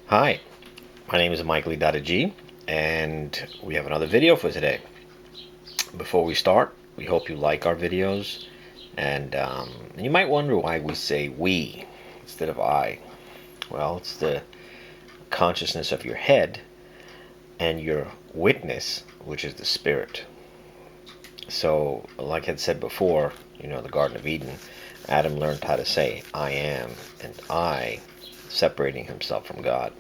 Hi, my name is Michael.G, and we have another video for today. Before we start, we hope you like our videos, and you might wonder why we say we instead of I. Well, it's the consciousness of your head and your witness, which is the spirit. So, like I had said before, the Garden of Eden, Adam learned how to say I am and I, separating himself from God.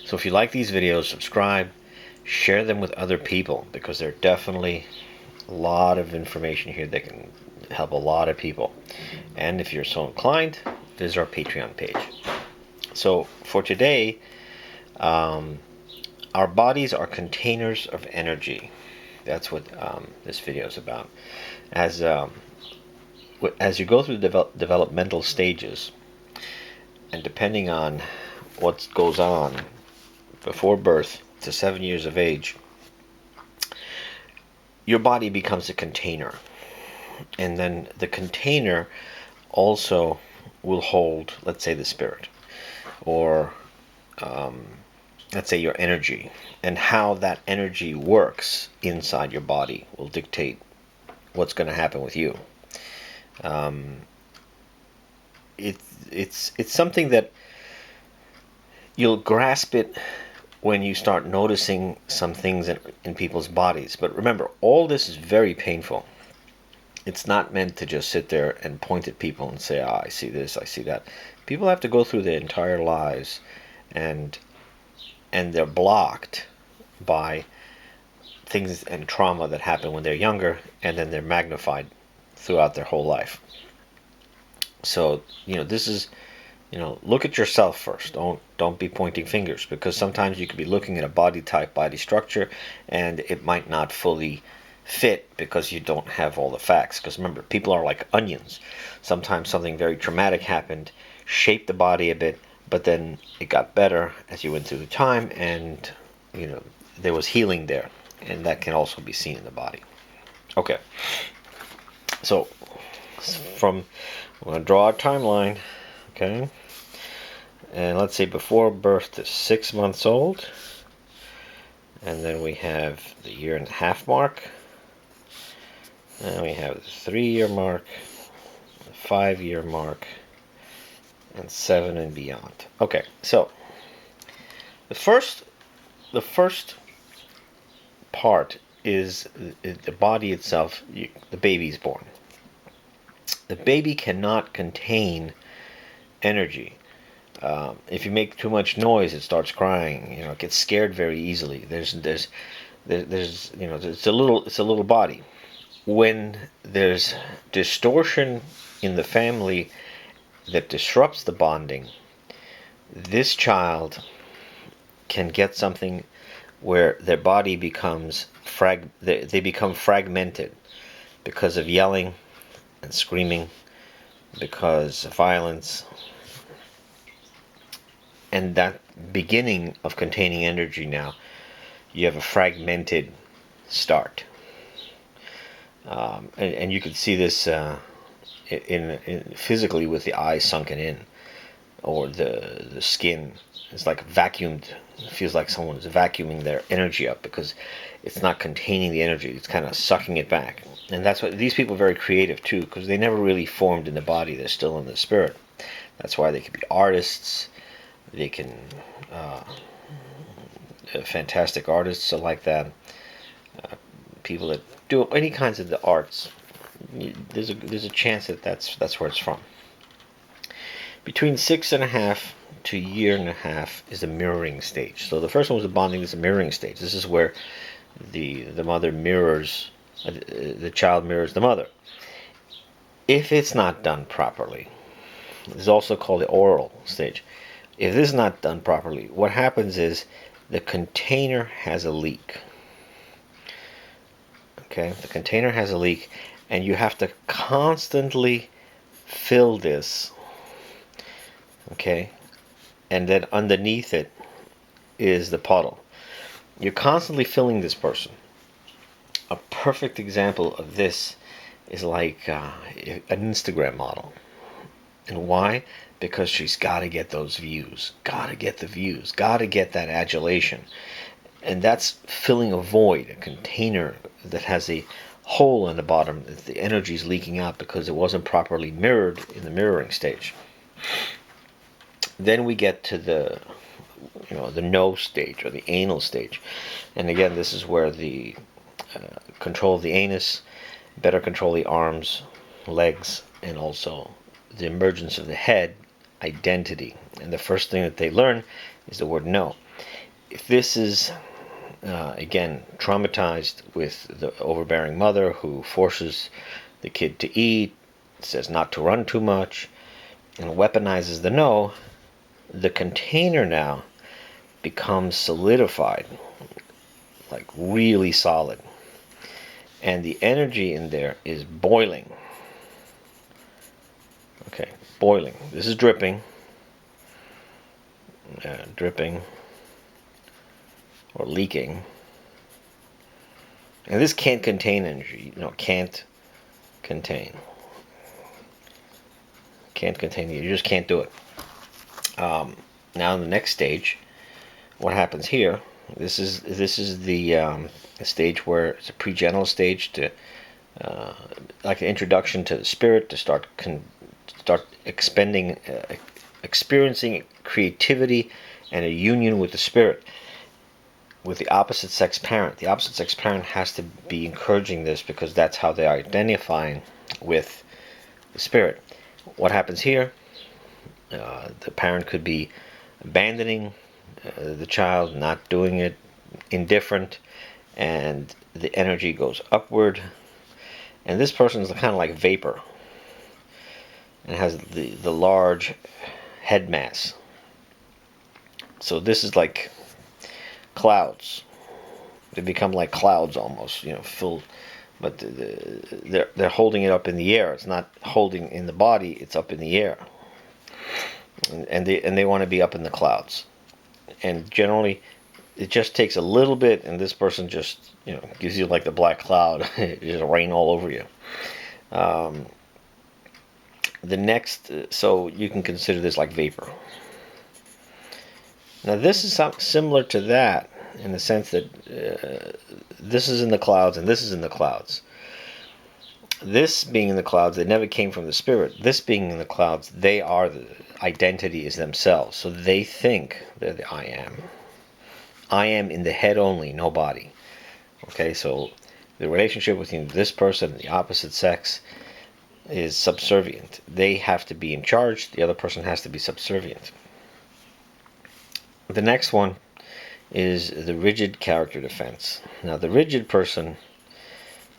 So if you like these videos, subscribe, share them with other people, because there are definitely a lot of information here that can help a lot of people. And if you're so inclined, visit our Patreon page. So for today, our bodies are containers of energy. That's what this video is about. As you go through the developmental stages, and depending on what goes on before birth to 7 years of age, your body becomes a container. And then the container also will hold, let's say, the spirit, or let's say your energy. And how that energy works inside your body will dictate what's going to happen with you. It's something that you'll grasp it when you start noticing some things in people's bodies. But remember, all this is very painful. It's not meant to just sit there and point at people and say, I see this, I see that. People have to go through their entire lives, and they're blocked by things and trauma that happen when they're younger, and then they're magnified throughout their whole life. So, this is, look at yourself first. Don't be pointing fingers, because sometimes you could be looking at a body type, body structure, and it might not fully fit because you don't have all the facts. Because remember, people are like onions. Sometimes something very traumatic happened, shaped the body a bit, but then it got better as you went through the time, and there was healing there, and that can also be seen in the body. Okay, so I'm going to draw a timeline. Okay, and let's say before birth to 6 months old, and then we have the 1.5 year mark, and we have the 3 year mark, the 5 year mark, and 7 and beyond. Okay, so the first part is the body itself. The baby's born. The baby cannot contain energy. If you make too much noise, it starts crying. It gets scared very easily. There's it's a little body. When there's distortion in the family that disrupts the bonding, this child can get something where their body becomes they become fragmented because of yelling and screaming, because of violence, and that beginning of containing energy. Now you have a fragmented start, and you can see this in physically with the eyes sunken in, or the skin. It's like vacuumed. It feels like someone's vacuuming their energy up, because it's not containing the energy. It's kind of sucking it back. And that's what these people are very creative too, because they never really formed in the body. They're still in the spirit. That's why they can be artists. They can fantastic artists are like that. People that do any kinds of the arts. There's a chance that that's where it's from. Between 6.5 to 1.5 years is the mirroring stage. So the first one was the bonding. Is the mirroring stage. This is where the mother mirrors, the child mirrors the mother. If it's not done properly, this is also called the oral stage. If this is not done properly, what happens is the container has a leak. Okay, the container has a leak, and you have to constantly fill this. Okay, and then underneath it is the puddle. You're constantly filling this person. A perfect example of this is like an Instagram model. And why? because she's got to get those views, got to get the views, got to get that adulation. And that's filling a void, a container that has a hole in the bottom. The energy is leaking out because it wasn't properly mirrored in the mirroring stage. Then we get to the no stage, or the anal stage. And again, this is where the control of the anus, better control the arms, legs, and also the emergence of the head, identity. And the first thing that they learn is the word no. If this is again traumatized with the overbearing mother who forces the kid to eat, says not to run too much, and weaponizes the no, the container now becomes solidified, like really solid, and the energy in there is boiling. Okay, boiling. This is dripping, dripping, or leaking, and this can't contain energy. Can't contain. Can't contain it. You just can't do it. Now in the next stage, what happens here? This is the stage where it's a pre-genital stage, to like an introduction to the spirit, to start expending, experiencing creativity and a union with the spirit, with the opposite sex parent. The opposite sex parent has to be encouraging this because that's how they are identifying with the spirit. What happens here? The parent could be abandoning the child, not doing it, indifferent, and the energy goes upward. And this person is kind of like vapor, and has the large head mass. So this is like clouds. They become like clouds almost, filled. But they're holding it up in the air. It's not holding in the body. It's up in the air. And they want to be up in the clouds. And generally, it just takes a little bit, and this person just gives you like the black cloud. It just rain all over you. The next, so you can consider this like vapor. Now this is similar to that in the sense that this is in the clouds and this is in the clouds. This being in the clouds, they never came from the spirit. This being in the clouds, they are the identity is themselves. So they think they're the I am. I am in the head only, no body. Okay, so the relationship between this person and the opposite sex is subservient. They have to be in charge. The other person has to be subservient. The next one is the rigid character defense. Now the rigid person,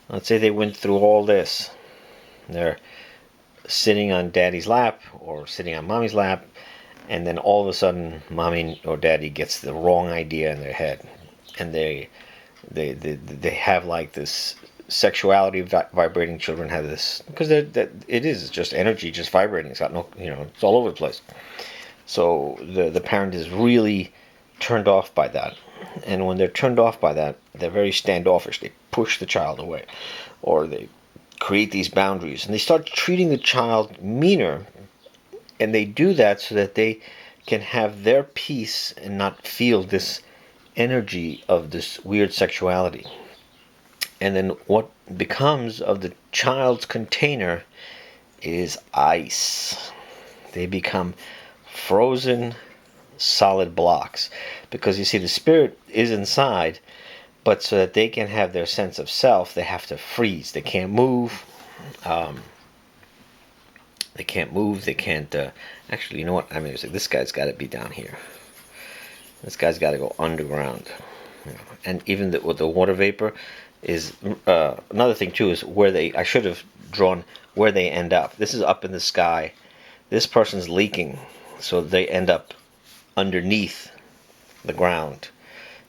let's say they went through all this. They're sitting on daddy's lap or sitting on mommy's lap, and then all of a sudden mommy or daddy gets the wrong idea in their head, and they have like this sexuality vibrating. Children have this because it's just energy, just vibrating. It's got no, it's all over the place. So the parent is really turned off by that, and when they're turned off by that, they're very standoffish. They push the child away, or they create these boundaries, and they start treating the child meaner, and they do that so that they can have their peace and not feel this energy of this weird sexuality. And then what becomes of the child's container is ice. They become frozen solid blocks, because you see the spirit is inside, but so that they can have their sense of self, they have to freeze. They can't move. They can't actually, you know what, this guy's got to be down here. This guy's got to go underground. And even with the water vapor is another thing too, is where I should have drawn where they end up. This is up in the sky. This person's leaking, so they end up underneath the ground.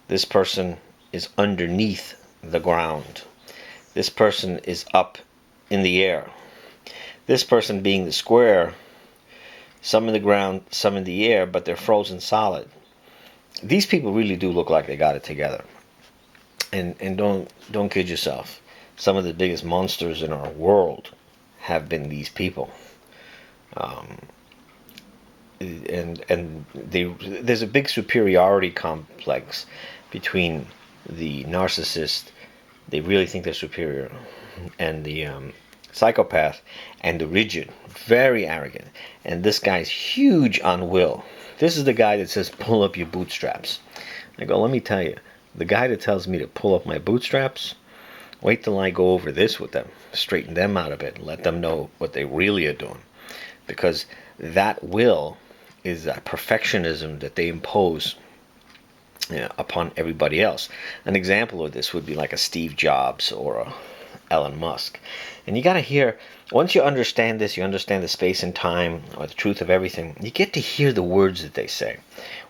This person is underneath the ground. This person is up in the air. This person being the square, some in the ground, some in the air, but they're frozen solid. These people really do look like they got it together. And don't kid yourself. Some of the biggest monsters in our world have been these people. there's a big superiority complex between the narcissist. They really think they're superior, and the psychopath, and the rigid, very arrogant. And this guy's huge on will. This is the guy that says, pull up your bootstraps. I go, let me tell you, the guy that tells me to pull up my bootstraps, wait till I go over this with them, straighten them out a bit, and let them know what they really are doing. Because that will is that perfectionism that they impose, upon everybody else. An example of this would be like a Steve Jobs or a Elon Musk. And you got to hear, once you understand this, you understand the space and time, or the truth of everything, you get to hear the words that they say.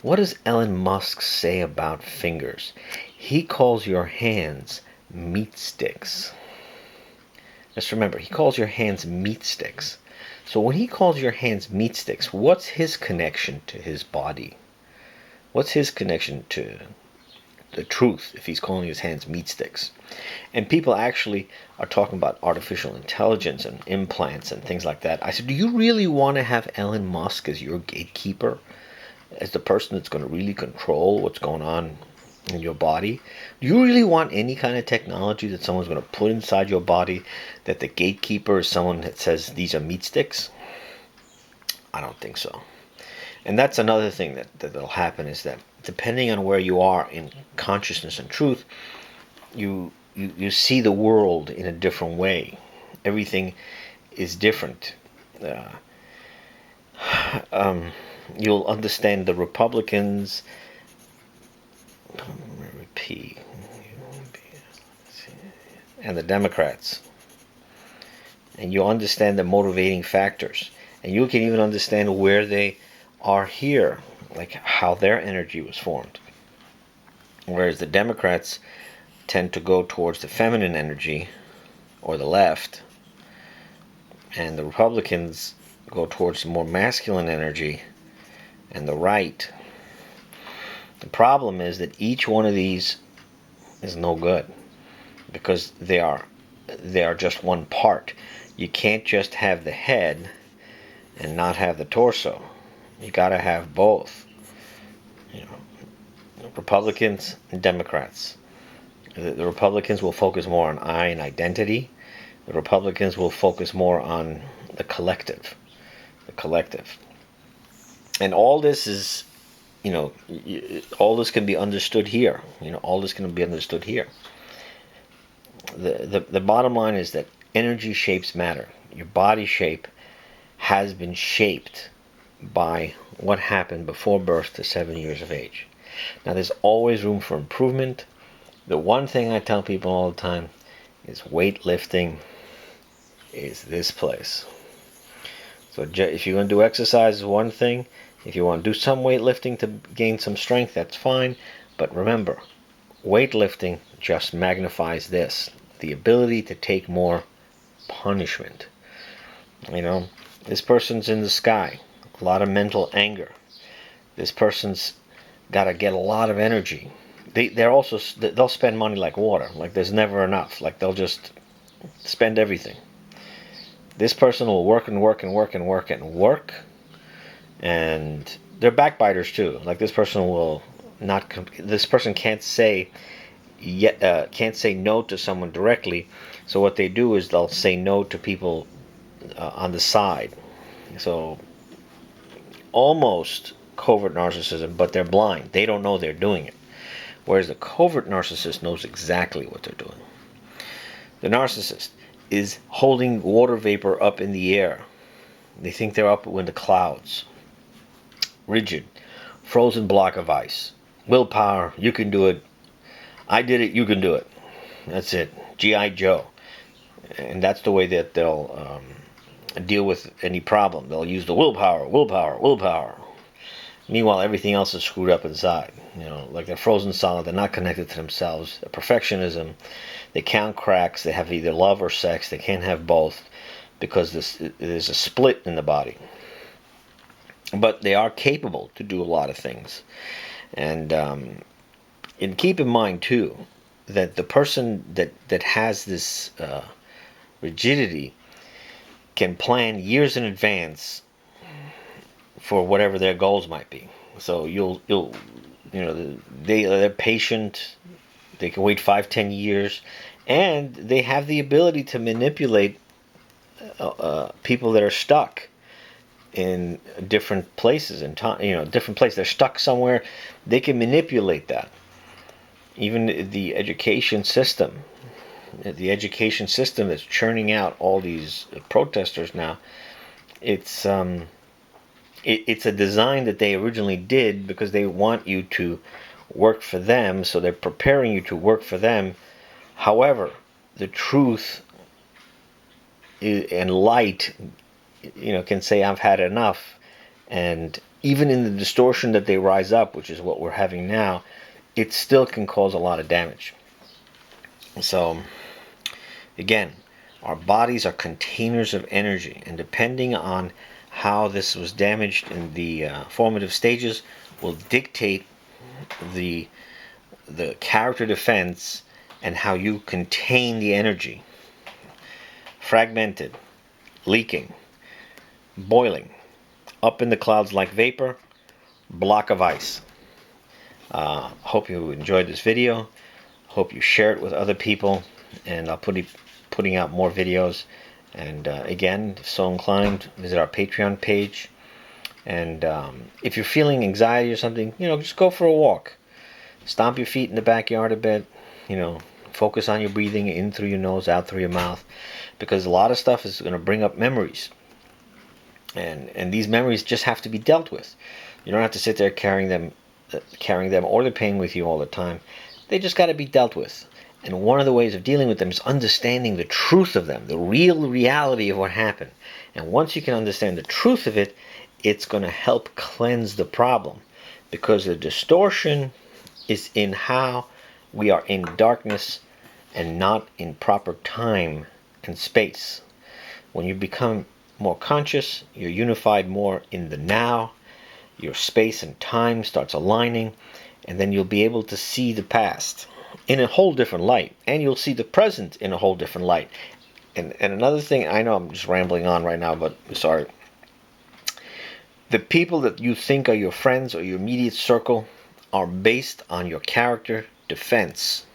What does Elon Musk say about fingers? He calls your hands meat sticks. Just remember, he calls your hands meat sticks. So when he calls your hands meat sticks, what's his connection to his body? What's his connection to the truth if he's calling his hands meat sticks? And people actually are talking about artificial intelligence and implants and things like that. I said, do you really want to have Elon Musk as your gatekeeper? As the person that's going to really control what's going on in your body? Do you really want any kind of technology that someone's going to put inside your body, that the gatekeeper is someone that says these are meat sticks? I don't think so. And that's another thing that'll happen, is that depending on where you are in consciousness and truth, you see the world in a different way. Everything is different. You'll understand the Republicans, and the Democrats, and you'll understand the motivating factors, and you can even understand where they are here, like how their energy was formed. Whereas the Democrats tend to go towards the feminine energy, or the left, and the Republicans go towards the more masculine energy and the right. The problem is that each one of these is no good, because they are just one part. You can't just have the head and not have the torso. You got to have both. Republicans and Democrats. The Republicans will focus more on I and identity. The Republicans will focus more on the collective. The collective. And all this is, all this can be understood here. All this can be understood here. The bottom line is that energy shapes matter. Your body shape has been shaped by what happened before birth to 7 years of age. Now, there's always room for improvement. The one thing I tell people all the time is weightlifting is this place. So if you're going to do exercise, is one thing. If you want to do some weightlifting to gain some strength, that's fine. But remember, weightlifting just magnifies this, the ability to take more punishment. This person's in the sky, a lot of mental anger. This person's got to get a lot of energy. They'll spend money like water, like there's never enough, like they'll just spend everything. This person will work and work and work and work and work, and they're backbiters too. Like this person will not. This person can't say no to someone directly. So what they do is they'll say no to people on the side. So almost covert narcissism, but they're blind. They don't know they're doing it. Whereas the covert narcissist knows exactly what they're doing. The narcissist is holding water vapor up in the air. They think they're up in the clouds. Rigid, frozen block of ice. Willpower, you can do it. I did it, you can do it. That's it. G.I. Joe. And that's the way that they'll deal with any problem. They'll use the willpower, willpower, willpower. Meanwhile, everything else is screwed up inside. Like they're frozen solid. They're not connected to themselves. Perfectionism. They count cracks. They have either love or sex. They can't have both because there's a split in the body. But they are capable to do a lot of things. And keep in mind, too, that the person that has this rigidity can plan years in advance for whatever their goals might be. So they're patient. They can wait 5, 10 years, and they have the ability to manipulate people that are stuck in different places and time. Different places. They're stuck somewhere. They can manipulate that. Even the education system. The education system that's churning out all these protesters now. It's a design that they originally did because they want you to work for them, so they're preparing you to work for them. However, the truth and light, can say, I've had enough. And even in the distortion that they rise up, which is what we're having now, it still can cause a lot of damage. So, again, our bodies are containers of energy, and depending on how this was damaged in the formative stages will dictate the character defense and how you contain the energy. Fragmented, leaking, boiling, up in the clouds like vapor, block of ice. Hope you enjoyed this video. Hope you share it with other people, and I'll putting out more videos. And again, if so inclined, visit our Patreon page. And if you're feeling anxiety or something, just go for a walk. Stomp your feet in the backyard a bit. Focus on your breathing in through your nose, out through your mouth, because a lot of stuff is going to bring up memories. And these memories just have to be dealt with. You don't have to sit there carrying them or the pain with you all the time. They just got to be dealt with. And one of the ways of dealing with them is understanding the truth of them, the real reality of what happened. And once you can understand the truth of it, it's going to help cleanse the problem. Because the distortion is in how we are in darkness and not in proper time and space. When you become more conscious, you're unified more in the now, your space and time starts aligning, and then you'll be able to see the past in a whole different light, and you'll see the present in a whole different light. And another thing, I know I'm just rambling on right now, but sorry. The people that you think are your friends or your immediate circle are based on your character defense.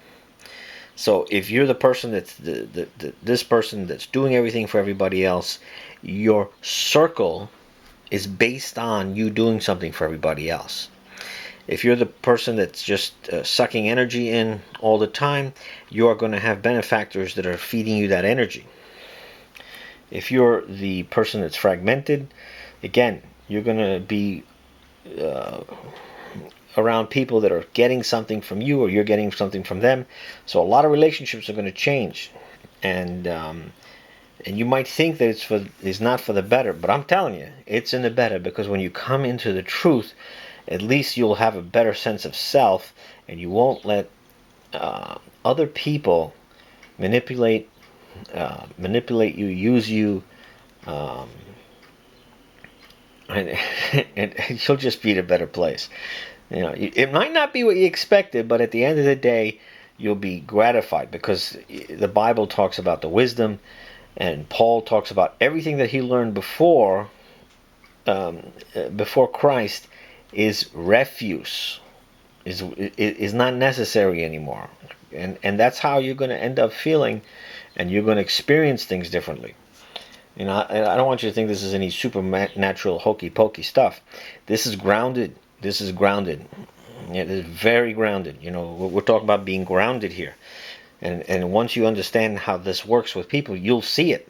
So if you're the person that's this person that's doing everything for everybody else, your circle is based on you doing something for everybody else. If you're the person that's just sucking energy in all the time, you're going to have benefactors that are feeding you that energy. If you're the person that's fragmented, again, you're going to be around people that are getting something from you, or you're getting something from them. So a lot of relationships are going to change, and you might think that it's not for the better, but I'm telling you, it's in the better, because when you come into the truth, at least you'll have a better sense of self, and you won't let other people manipulate you, use you, and you'll just be in a better place. It might not be what you expected, but at the end of the day, you'll be gratified, because the Bible talks about the wisdom, and Paul talks about everything that he learned before Christ is refuse, is not necessary anymore, and that's how you're going to end up feeling, and you're going to experience things differently. I don't want you to think this is any supernatural hokey pokey stuff. This is grounded. This is grounded. It is very grounded. We're talking about being grounded here. And once you understand how this works with people, you'll see it.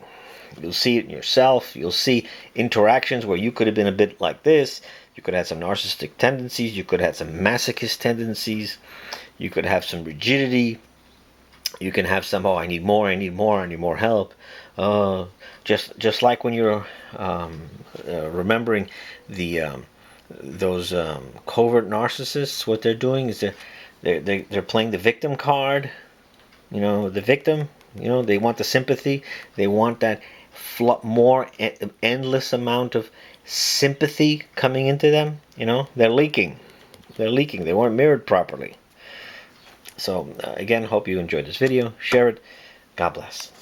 You'll see it in yourself. You'll see interactions where you could have been a bit like this. You could have some narcissistic tendencies. You could have some masochist tendencies. You could have some rigidity. You can have some, I need more, I need more, I need more help. Just like when you're remembering those covert narcissists, what they're doing is they're playing the victim card. The victim. They want the sympathy. They want that more endless amount of sympathy coming into them. They're leaking. They weren't mirrored properly. So again, hope you enjoyed this video. Share it. God bless.